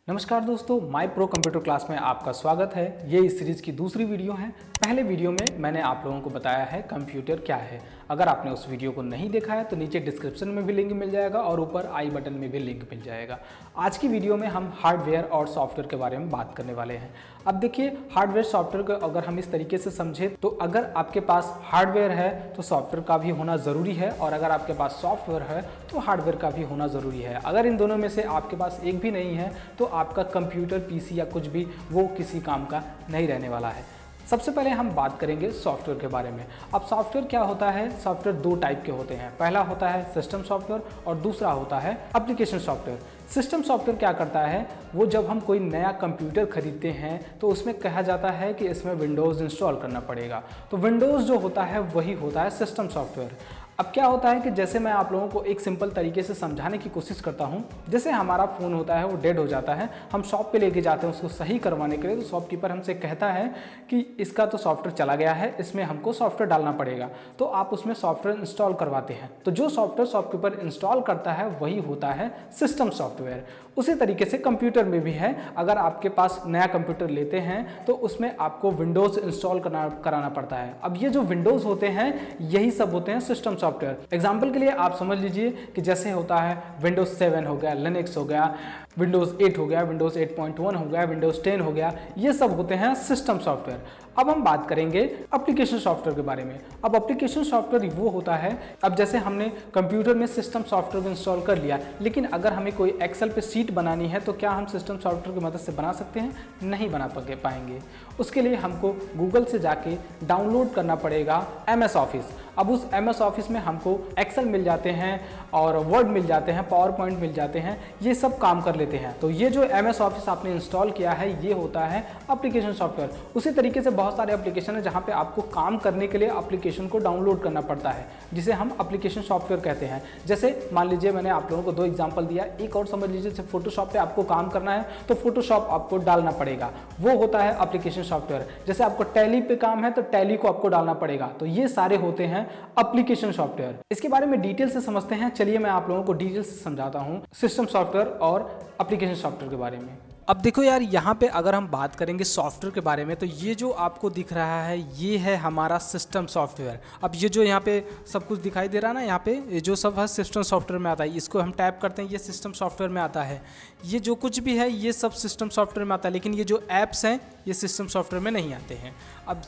नमस्कार दोस्तों, माई pro computer class में आपका स्वागत है। ये इस सीरीज़ की दूसरी वीडियो है। पहले वीडियो में मैंने आप लोगों को बताया है कंप्यूटर क्या है। अगर आपने उस वीडियो को नहीं देखा है तो नीचे डिस्क्रिप्शन में भी लिंक मिल जाएगा और ऊपर आई बटन में भी लिंक मिल जाएगा। आज की वीडियो में हम हार्डवेयर और सॉफ्टवेयर के बारे में बात करने वाले हैं। अब देखिए, हार्डवेयर सॉफ्टवेयर को अगर हम इस तरीके से समझें तो अगर आपके पास हार्डवेयर है तो सॉफ्टवेयर का भी होना ज़रूरी है, और अगर आपके पास सॉफ्टवेयर है तो हार्डवेयर का भी होना ज़रूरी है। अगर इन दोनों में से आपके पास एक भी नहीं है तो आपका कंप्यूटर, पीसी या कुछ भी वो किसी काम का नहीं रहने वाला है। सबसे पहले हम बात करेंगे सॉफ्टवेयर के बारे में। अब सॉफ्टवेयर क्या होता है? सॉफ्टवेयर दो टाइप के होते हैं। पहला होता है सिस्टम सॉफ्टवेयर और दूसरा होता है एप्लीकेशन सॉफ्टवेयर। सिस्टम सॉफ्टवेयर क्या करता है, वो जब हम कोई नया कंप्यूटर खरीदते हैं तो उसमें कहा जाता है कि इसमें विंडोज़ इंस्टॉल करना पड़ेगा। तो विंडोज़ जो होता है वही होता है सिस्टम सॉफ्टवेयर। अब क्या होता है कि जैसे मैं आप लोगों को एक सिंपल तरीके से समझाने की कोशिश करता हूँ। जैसे हमारा फ़ोन होता है वो डेड हो जाता है, हम शॉप पे लेके जाते हैं उसको सही करवाने के लिए, तो शॉपकीपर हमसे कहता है कि इसका तो सॉफ्टवेयर चला गया है, इसमें हमको सॉफ्टवेयर डालना पड़ेगा। तो आप उसमें सॉफ्टवेयर इंस्टॉल करवाते हैं। तो जो सॉफ्टवेयर शॉपकीपर इंस्टॉल करता है वही होता है सिस्टम सॉफ्टवेयर। उसी तरीके से कंप्यूटर में भी है। अगर आपके पास नया कंप्यूटर लेते हैं तो उसमें आपको विंडोज़ इंस्टॉल कराना पड़ता है। अब ये जो विंडोज़ होते हैं यही सब होते हैं सिस्टम सॉफ्टवेयर। एग्जाम्पल के लिए आप समझ लीजिए कि जैसे होता है विंडोज़ 7 हो गया, लिनक्स हो गया, विंडोज़ 8 हो गया, विंडोज़ 8.1 हो गया, विंडोज़ 10 हो गया, ये सब होते हैं सिस्टम सॉफ्टवेयर। अब हम बात करेंगे एप्लीकेशन सॉफ्टवेयर के बारे में। अब एप्लीकेशन सॉफ्टवेयर वो होता है, अब जैसे हमने कंप्यूटर में सिस्टम सॉफ्टवेयर इंस्टॉल कर लिया, लेकिन अगर हमें कोई एक्सेल पे शीट बनानी है तो क्या हम सिस्टम सॉफ्टवेयर की मदद से बना सकते हैं? नहीं बना पाएंगे। उसके लिए हमको गूगल से जाके डाउनलोड करना पड़ेगा MS ऑफिस। अब उस MS ऑफिस में हमको एक्सेल मिल जाते हैं और वर्ड मिल जाते हैं, पावर पॉइंट मिल जाते हैं, ये सब काम कर लेते हैं। तो ये जो MS ऑफिस आपने इंस्टॉल किया है ये होता है एप्लीकेशन सॉफ्टवेयर। उसी तरीके से बहुत सारे एप्लीकेशन है जहाँ पे आपको काम करने के लिए एप्लीकेशन को डाउनलोड करना पड़ता है, जिसे हम एप्लीकेशन सॉफ्टवेयर कहते हैं। जैसे मान लीजिए मैंने आप लोगों को दो एग्जाम्पल दिया, एक और समझ लीजिए जैसे फोटोशॉप पे आपको काम करना है तो फोटोशॉप आपको डालना पड़ेगा, वो होता है एप्लीकेशन सॉफ्टवेयर। जैसे आपको टैली पे काम है तो टैली को आपको डालना पड़ेगा। तो ये सारे होते हैं एप्लीकेशन सॉफ्टवेयर। इसके बारे में डिटेल से समझते हैं। चलिए मैं आप लोगों को डिटेल से समझाता हूँ सिस्टम सॉफ्टवेयर और एप्लीकेशन सॉफ्टवेयर के बारे में। अब देखो यार, यहाँ पे अगर हम बात करेंगे सॉफ्टवेयर के बारे में तो ये जो आपको दिख रहा है ये है हमारा सिस्टम सॉफ्टवेयर। अब ये जो यहाँ पे सब कुछ दिखाई दे रहा है ना, यहाँ पे ये जो सब है सिस्टम सॉफ्टवेयर में आता है, इसको हम टैप करते हैं, ये सिस्टम सॉफ्टवेयर में आता है। ये जो कुछ भी है ये सब सिस्टम सॉफ्टवेयर में आता है, लेकिन ये जो ऐप्स हैं ये सिस्टम सॉफ्टवेयर में नहीं आते हैं। अब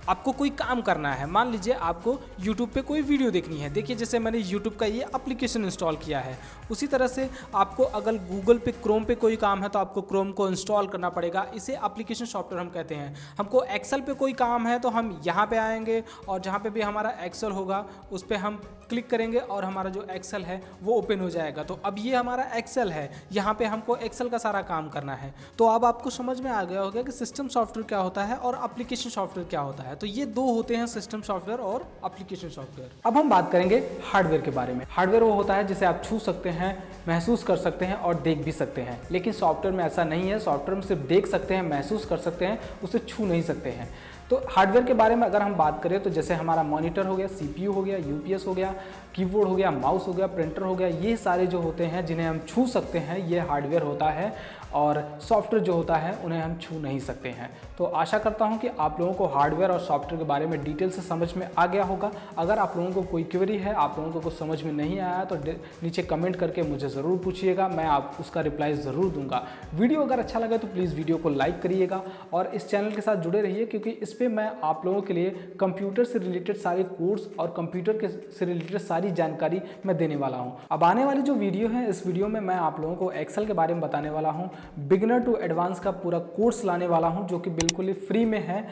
आपको कोई काम करना है, मान लीजिए आपको YouTube पे कोई वीडियो देखनी है। देखिए जैसे मैंने YouTube का ये एप्लीकेशन इंस्टॉल किया है, उसी तरह से आपको अगर गूगल पे, क्रोम पे कोई काम है तो आपको क्रोम को इंस्टॉल करना पड़ेगा। इसे एप्लीकेशन सॉफ्टवेयर हम कहते हैं। हमको एक्सेल पे कोई काम है तो हम यहाँ पे आएंगे और जहाँ पे भी हमारा एक्सेल होगा उस पर हम क्लिक करेंगे और हमारा जो एक्सेल है वो ओपन हो जाएगा। तो अब ये हमारा एक्सेल है, यहाँ पे हमको एक्सेल का सारा काम करना है। तो अब आपको समझ में आ गया होगा कि सिस्टम सॉफ्टवेयर क्या होता है और एप्लीकेशन सॉफ्टवेयर क्या होता है। तो ये दो होते हैं सिस्टम सॉफ्टवेयर और एप्लीकेशन सॉफ्टवेयर। अब हम बात करेंगे हार्डवेयर के बारे में। हार्डवेयर वो होता है जिसे आप छू सकते हैं, महसूस कर सकते हैं और देख भी सकते हैं। लेकिन सॉफ्टवेयर में ऐसा नहीं है। सॉफ्टवेयर में सिर्फ देख सकते हैं, महसूस कर सकते हैं, उसे छू नहीं सकते हैं। तो हार्डवेयर के बारे में अगर हम बात करें तो जैसे हमारा मॉनिटर हो गया, CPU हो गया, UPS हो गया, कीबोर्ड हो गया, माउस हो गया, प्रिंटर हो गया, ये सारे जो होते हैं जिन्हें हम छू सकते हैं ये हार्डवेयर होता है। और सॉफ्टवेयर जो होता है उन्हें हम छू नहीं सकते हैं। तो आशा करता हूं कि आप लोगों को हार्डवेयर और सॉफ्टवेयर के बारे में डिटेल से समझ में आ गया होगा। अगर आप लोगों को कोई क्वेरी है, आप लोगों को कुछ समझ में नहीं आया तो नीचे कमेंट करके मुझे ज़रूर पूछिएगा, मैं आप उसका रिप्लाई ज़रूर दूंगा। वीडियो अगर अच्छा लगे तो प्लीज़ वीडियो को लाइक करिएगा और इस चैनल के साथ जुड़े रहिए, क्योंकि इस पर मैं आप लोगों के लिए कंप्यूटर से रिलेटेड सारे कोर्स और कंप्यूटर से रिलेटेड सारी जानकारी मैं देने वाला हूँ। अब आने वाली जो वीडियो है, इस वीडियो में मैं आप लोगों को एक्सेल के बारे में बताने वाला हूँ। बिगिनर टू एडवांस का पूरा कोर्स लाने वाला हूँ जो कि बिल्कुल ही फ्री में है।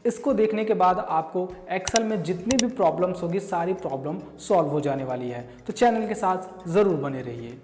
इसको देखने के बाद आपको एक्सेल में जितनी भी प्रॉब्लम्स होगी सारी प्रॉब्लम सॉल्व हो जाने वाली है। तो चैनल के साथ ज़रूर बने रहिए।